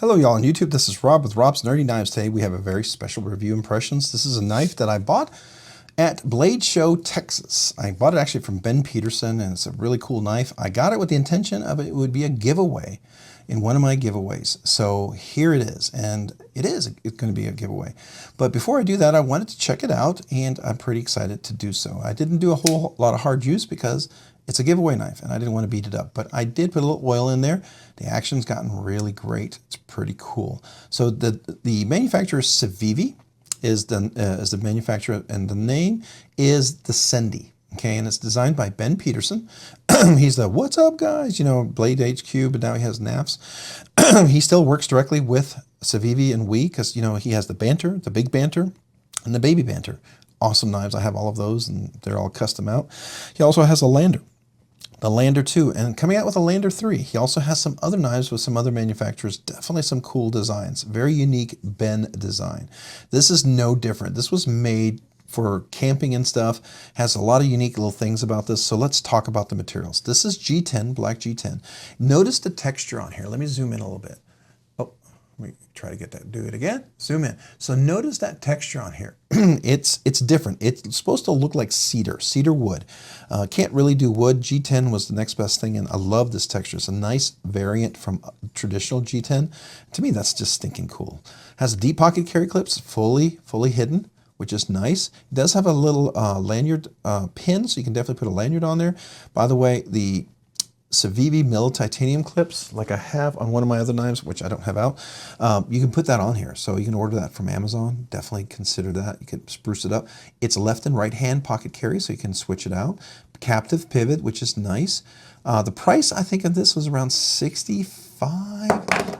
Hello y'all on YouTube, this is Rob with Rob's Nerdy Knives. Today we have a very special review impressions. This is a knife that I bought at Blade Show, Texas. I bought it actually from Ben Peterson and it's a really cool knife. I got it with the intention of it would be a giveaway in one of my giveaways. So here it is, and it's going to be a giveaway. But before I do that, I wanted to check it out and I'm pretty excited to do so. I didn't do a whole lot of hard use because it's a giveaway knife and I didn't want to beat it up, but I did put a little oil in there. The action's gotten really great. It's pretty cool. So the manufacturer Civivi is the manufacturer, and the name is the Sendy. Okay, and it's designed by Ben Peterson. He's the "What's up, guys?" Blade HQ, but now he has Knafs. He still works directly with Civivi and because he has the banter, the big banter, and the baby banter. Awesome knives. I have all of those, and they're all custom out. He also has a Lander. The Lander 2, and coming out with a Lander 3. He also has some other knives with some other manufacturers, definitely some cool designs. Very unique Ben design. This is no different. This was made for camping and stuff, has a lot of unique little things about this. So let's talk about the materials. This is G10, black G10. Notice the texture on here. Let me zoom in a little bit. Let me try to get that, do it again, zoom in. So notice that texture on here. It's different. It's supposed to look like cedar wood. Can't really do wood. G10 was the next best thing, and I love this texture. It's a nice variant from traditional G10. To me, that's just stinking cool. Has deep pocket carry clips, fully hidden, which is nice. It does have a little lanyard pin, so you can definitely put a lanyard on there. By the way, the Civivi mill titanium clips, like I have on one of my other knives, which I don't have out, you can put that on here. So you can order that from Amazon. Definitely consider that. You can spruce it up. It's left and right hand pocket carry, so you can switch it out. Captive pivot, which is nice. The price, I think, of this was around 65.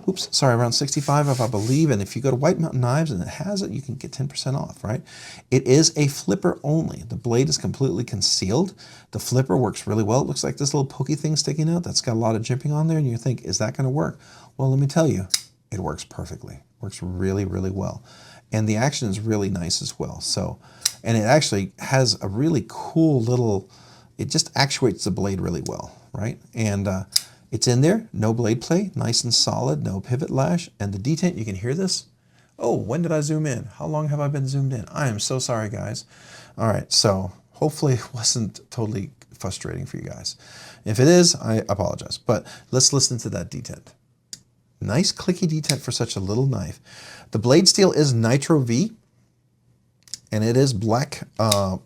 Oops, sorry, around 65, if I believe. And if you go to White Mountain Knives and it has it, you can get 10% off, right? It is a flipper only. The blade is completely concealed. The flipper works really well. It looks like this little pokey thing sticking out that's got a lot of jimping on there, and you think, is that going to work? Well, let me tell you, it works perfectly. Works really, really well. And the action is really nice as well. So, and it actually has a really cool little, it just actuates the blade really well, right? And it's in there, no blade play, nice and solid, no pivot lash, and the detent, you can hear this. Oh, when did I zoom in? How long have I been zoomed in? I am so sorry, guys. All right, so hopefully it wasn't totally frustrating for you guys. If it is, I apologize, but let's listen to that detent. Nice clicky detent for such a little knife. The blade steel is Nitro-V, and it is black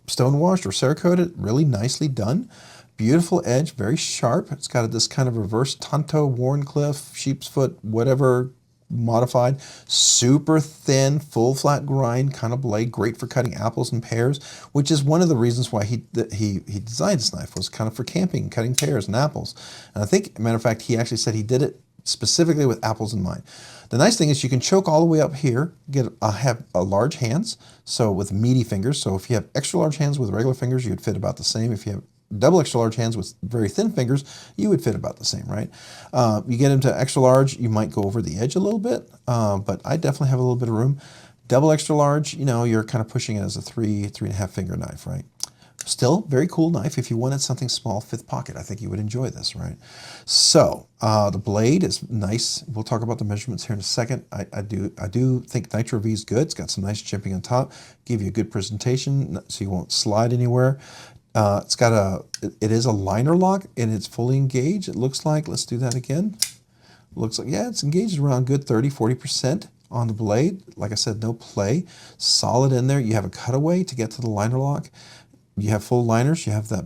stonewashed or Cerakoted, really nicely done. Beautiful edge, very sharp. It's got this kind of reverse Tonto, Warncliffe, sheep's foot, whatever modified. Super thin, full flat grind kind of blade, great for cutting apples and pears, which is one of the reasons why he designed this knife, was kind of for camping, cutting pears and apples. And I think, matter of fact, he actually said he did it specifically with apples in mind. The nice thing is you can choke all the way up here, have large hands, so with meaty fingers. So if you have extra large hands with regular fingers, you would fit about the same. If you have double extra large hands with very thin fingers, you would fit about the same, right? You get into extra large, you might go over the edge a little bit, but I definitely have a little bit of room. Double extra large, you're kind of pushing it as a 3.5 finger knife, right? Still, very cool knife. If you wanted something small, fifth pocket, I think you would enjoy this, right? So, the blade is nice. We'll talk about the measurements here in a second. I do think Nitro-V is good. It's got some nice jimping on top, give you a good presentation so you won't slide anywhere. It is a liner lock and it's fully engaged. It looks like, let's do that again. Looks like, yeah, it's engaged around good 30–40% on the blade. Like I said, no play, solid in there. You have a cutaway to get to the liner lock. You have full liners. You have that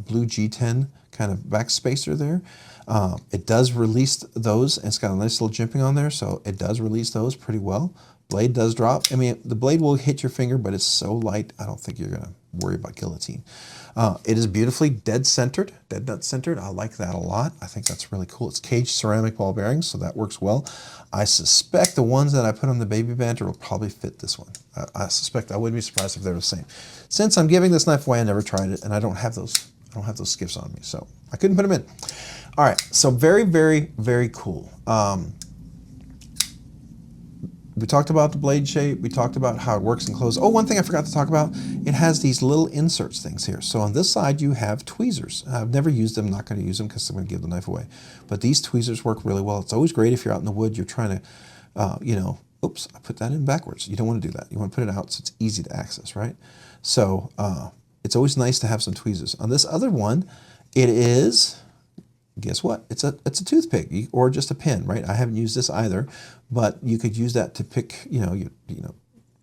blue G10 kind of back spacer there. It does release those, and it's got a nice little jimping on there, so it does release those pretty well. Blade does drop. I mean, the blade will hit your finger, but it's so light, I don't think you're going to worry about guillotine. It is beautifully dead nut centered. I like that a lot. I think that's really cool. It's caged ceramic ball bearings, so that works well. I suspect the ones that I put on the baby banter will probably fit this one. I suspect, I wouldn't be surprised if they're the same. Since I'm giving this knife away, I never tried it, and I don't have those skiffs on me, so I couldn't put them in. All right, so very, very, very cool. we talked about the blade shape. We talked about how it works and closes. Oh, one thing I forgot to talk about, it has these little inserts things here. So on this side, you have tweezers. I've never used them, not going to use them because I'm going to give the knife away. But these tweezers work really well. It's always great if you're out in the wood, you're trying to, you know, oops, I put that in backwards. You don't want to do that. You want to put it out so it's easy to access, right? So it's always nice to have some tweezers. On this other one, it is, guess what? It's a toothpick or just a pin, right? I haven't used this either, but you could use that to pick, you know,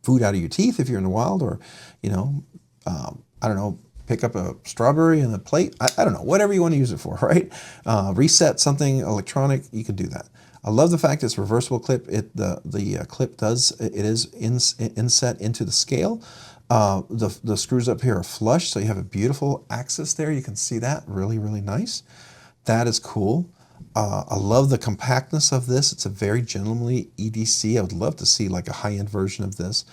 food out of your teeth if you're in the wild, or, you know, I don't know, pick up a strawberry and a plate. I don't know, whatever you want to use it for, right? Reset something electronic, you could do that. I love the fact it's reversible clip. The clip is inset into the scale. The screws up here are flush, so you have a beautiful axis there. You can see that, really, really nice. That is cool. I love the compactness of this. It's a very gentlemanly EDC. I would love to see like a high-end version of this.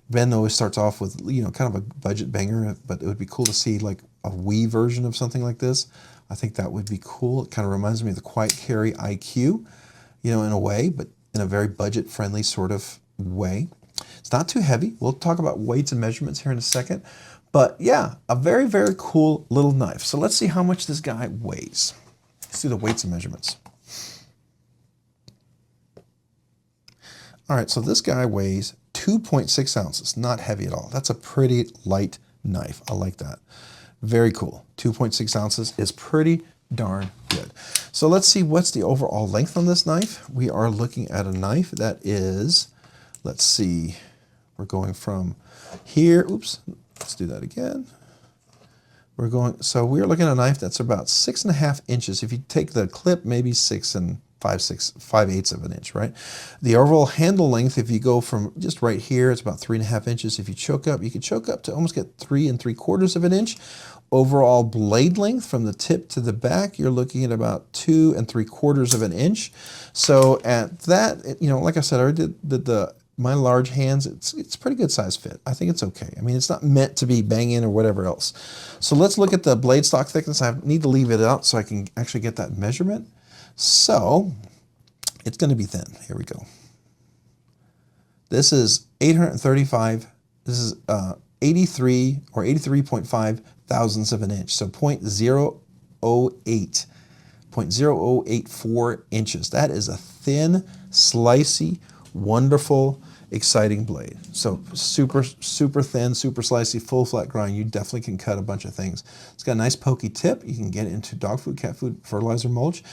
Ben always starts off with, you know, kind of a budget banger, but it would be cool to see like a Wii version of something like this. I think that would be cool. It kind of reminds me of the Quiet Carry IQ, you know, in a way, but in a very budget-friendly sort of way. It's not too heavy. We'll talk about weights and measurements here in a second. But yeah, a very, very cool little knife. So let's see how much this guy weighs. Let's do the weights and measurements. All right, so this guy weighs 2.6 ounces, not heavy at all. That's a pretty light knife. I like that. Very cool. 2.6 ounces is pretty darn good. So let's see what's the overall length on this knife. We are looking at a knife that is, let's see, we're going from here, oops, let's do that again. So we're looking at a knife that's about 6.5 inches. If you take the clip, maybe 6 and 5/8 of an inch, right? The overall handle length, if you go from just right here, it's about 3.5 inches. If you choke up, you can choke up to almost get 3 3/4 of an inch. Overall blade length from the tip to the back, you're looking at about 2 3/4 of an inch. So at that, you know, like I said, I already did my large hands, it's pretty good size fit. I think it's okay. I mean, it's not meant to be banging or whatever else. So let's look at the blade stock thickness. I need to leave it out so I can actually get that measurement. So it's going to be thin. Here we go. This is 835. This is 83 or 83.5 thousandths of an inch. So 0.084 inches. That is a thin, slicey, wonderful, exciting blade. So super, super thin, super slicey, full flat grind. You definitely can cut a bunch of things. It's got a nice pokey tip. You can get it into dog food, cat food, fertilizer, mulch,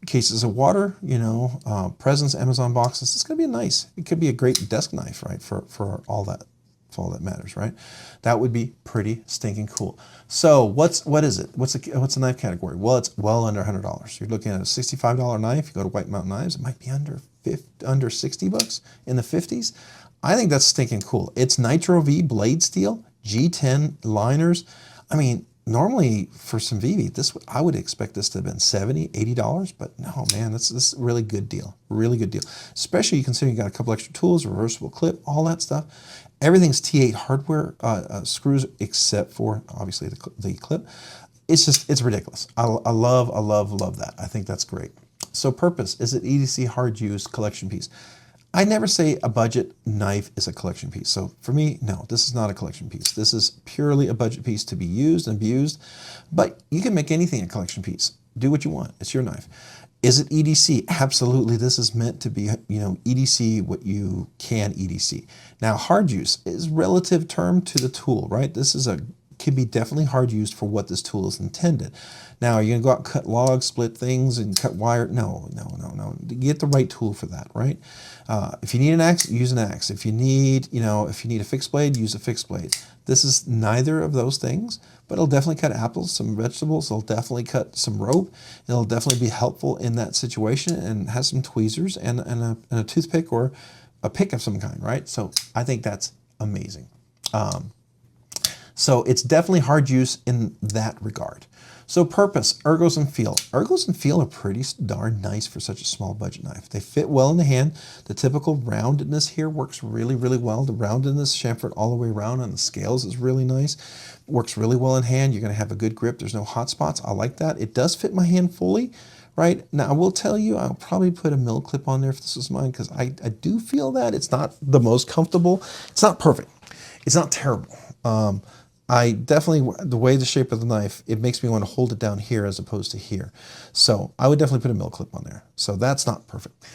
cases of water, you know, presents, Amazon boxes. It's going to be nice. It could be a great desk knife, right, for all that. All that matters, right? That would be pretty stinking cool. So what is it? What's the knife category? Well, it's well under $100. You're looking at a $65 knife. You go to White Mountain Knives, it might be under 60 bucks, in the 50s. I think that's stinking cool. It's Nitro-V blade steel, G10 liners. I mean, normally for some Civivi, I would expect this to have been $70, $80, but no, man, this is a really good deal. Really good deal. Especially considering you got a couple extra tools, reversible clip, all that stuff. Everything's T8 hardware screws except for obviously the clip. It's ridiculous. I love that. I think that's great. So purpose, is it EDC hard use collection piece? I never say a budget knife is a collection piece. So for me, no, this is not a collection piece. This is purely a budget piece to be used and abused, but you can make anything a collection piece. Do what you want. It's your knife. Is it EDC? Absolutely. This is meant to be, you know, EDC what you can EDC. Now, hard use is relative term to the tool, right? This is can be definitely hard used for what this tool is intended. Now, are you gonna go out and cut logs, split things, and cut wire? No. Get the right tool for that, right? If you need an axe, use an axe. If you need, if you need a fixed blade, use a fixed blade. This is neither of those things, but it'll definitely cut apples, some vegetables. It'll definitely cut some rope. It'll definitely be helpful in that situation, and has some tweezers and a toothpick or a pick of some kind, right? So I think that's amazing. So it's definitely hard use in that regard. So purpose, ergos and feel. Ergos and feel are pretty darn nice for such a small budget knife. They fit well in the hand. The typical roundedness here works really, really well. The roundedness chamfered all the way around on the scales is really nice. Works really well in hand. You're gonna have a good grip. There's no hot spots. I like that. It does fit my hand fully. right? Now, I will tell you, I'll probably put a mill clip on there if this was mine, because I do feel that it's not the most comfortable. It's not perfect. It's not terrible. I definitely, the way the shape of the knife, it makes me want to hold it down here as opposed to here. So I would definitely put a mill clip on there. So that's not perfect.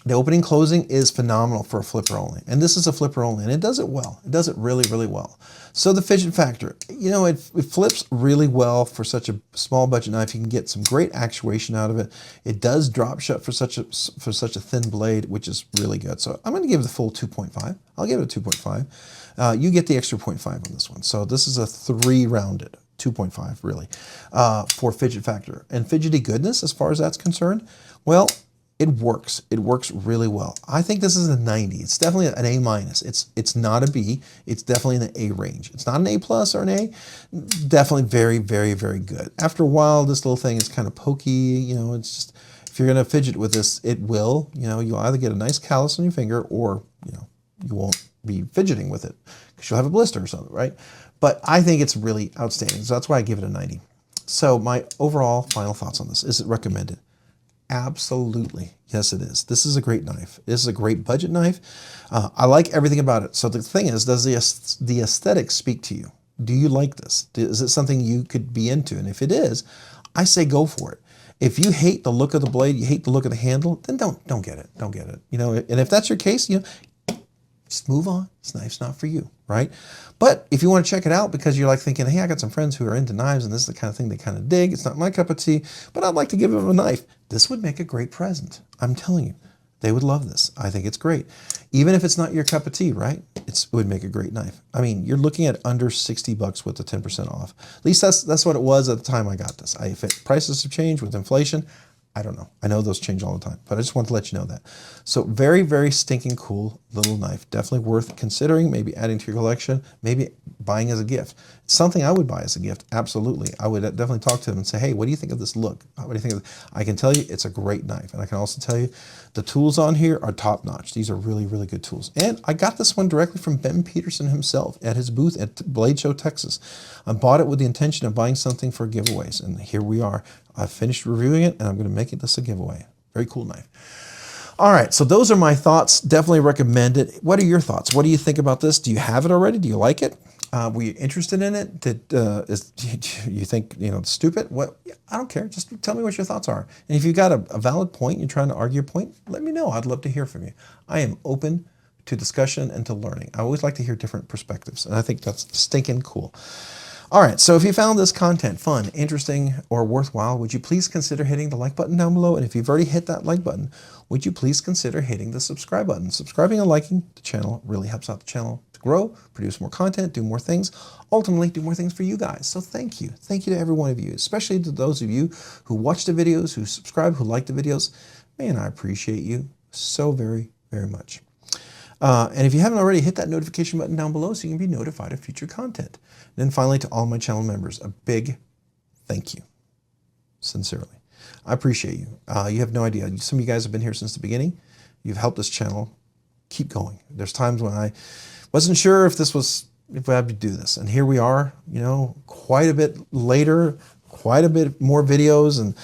The opening closing is phenomenal for a flipper only. And this is a flipper only, and it does it well. It does it really, really well. So the fidget factor, you know, it flips really well for such a small budget knife. You can get some great actuation out of it. It does drop shut for such a thin blade, which is really good. So I'm going to give it the full 2.5. I'll give it a 2.5. You get the extra 0.5 on this one. So this is a 3 rounded, 2.5 really, for fidget factor. And fidgety goodness, as far as that's concerned, well, it works. It works really well. I think this is a 90. It's definitely an A-. It's not a B. It's definitely in the A range. It's not an A+ or an A. Definitely very, very, very good. After a while, this little thing is kind of pokey. You know, it's just, if you're going to fidget with this, it will, you know, you'll either get a nice callus on your finger, or, you know, you won't be fidgeting with it because you'll have a blister or something, right? But I think it's really outstanding. So that's why I give it a 90. So my overall final thoughts on this. Is it recommended? Absolutely. Yes, it is. This is a great knife. This is a great budget knife. I like everything about it. So the thing is, does the aesthetics speak to you? Do you like this? Is it something you could be into? And if it is, I say go for it. If you hate the look of the blade, you hate the look of the handle, then don't get it. Don't get it. You know, and if that's your case, you know, just move on. This knife's not for you, right? But if you want to check it out because you're like thinking, hey, I got some friends who are into knives and this is the kind of thing they kind of dig. It's not my cup of tea, but I'd like to give them a knife. This would make a great present. I'm telling you, they would love this. I think it's great. Even if it's not your cup of tea, right? It would make a great knife. I mean, you're looking at under 60 bucks with the 10% off. At least that's what it was at the time I got this. If prices have changed with inflation, I don't know. I know those change all the time, but I just want to let you know that. So very, very stinking cool little knife. Definitely worth considering, maybe adding to your collection, maybe buying as a gift. It's something I would buy as a gift, absolutely. I would definitely talk to them and say, hey, what do you think of this look? What do you think of this? I can tell you it's a great knife. And I can also tell you the tools on here are top notch. These are really, really good tools. And I got this one directly from Ben Peterson himself at his booth at Blade Show, Texas. I bought it with the intention of buying something for giveaways. And here we are. I finished reviewing it, and I'm going to make this a giveaway. Very cool knife. All right, so those are my thoughts. Definitely recommend it. What are your thoughts? What do you think about this? Do you have it already? Do you like it? Were you interested in it? Do you think, you know, stupid? What? I don't care. Just tell me what your thoughts are. And if you've got a valid point, you're trying to argue a point, let me know. I'd love to hear from you. I am open to discussion and to learning. I always like to hear different perspectives, and I think that's stinking cool. All right, so if you found this content fun, interesting, or worthwhile, would you please consider hitting the like button down below? And if you've already hit that like button, would you please consider hitting the subscribe button? Subscribing and liking the channel really helps out the channel to grow, produce more content, do more things, ultimately do more things for you guys. So thank you. Thank you to every one of you, especially to those of you who watch the videos, who subscribe, who like the videos. Man, I appreciate you so very, very much. And if you haven't already, hit that notification button down below so you can be notified of future content. And then finally, to all my channel members, a big thank you, sincerely. I appreciate you. You have no idea. Some of you guys have been here since the beginning. You've helped this channel keep going. There's times when I wasn't sure if I had to do this. And here we are, you know, quite a bit later, quite a bit more videos and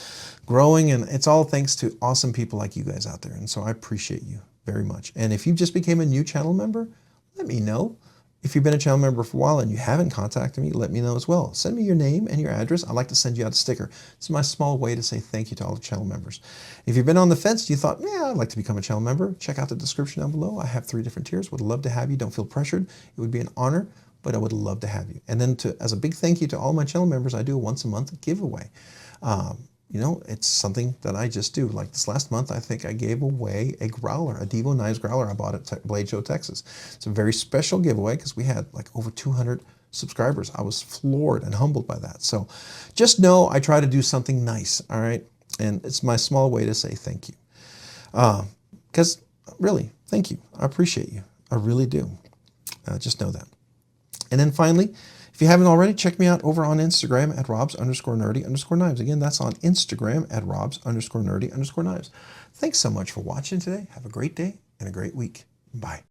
growing. And it's all thanks to awesome people like you guys out there. And so I appreciate you very much. And if you just became a new channel member, let me know. If you've been a channel member for a while and you haven't contacted me, let me know as well. Send me your name and your address. I'd like to send you out a sticker. It's my small way to say thank you to all the channel members. If you've been on the fence, you thought, yeah, I'd like to become a channel member, check out the description down below. I have 3 different tiers. Would love to have you. Don't feel pressured. It would be an honor, but I would love to have you. And then as a big thank you to all my channel members, I do a once a month giveaway. You know, it's something that I just do. Like this last month, I think I gave away a growler, a Devo Knives growler I bought at Blade Show, Texas. It's a very special giveaway because we had like over 200 subscribers. I was floored and humbled by that. So just know I try to do something nice, all right? And it's my small way to say thank you. Because really, thank you. I appreciate you. I really do. Just know that. And then finally, if you haven't already, check me out over on Instagram at robs_nerdy_knives. Again, that's on Instagram at robs_nerdy_knives. Thanks so much for watching today. Have a great day and a great week. Bye.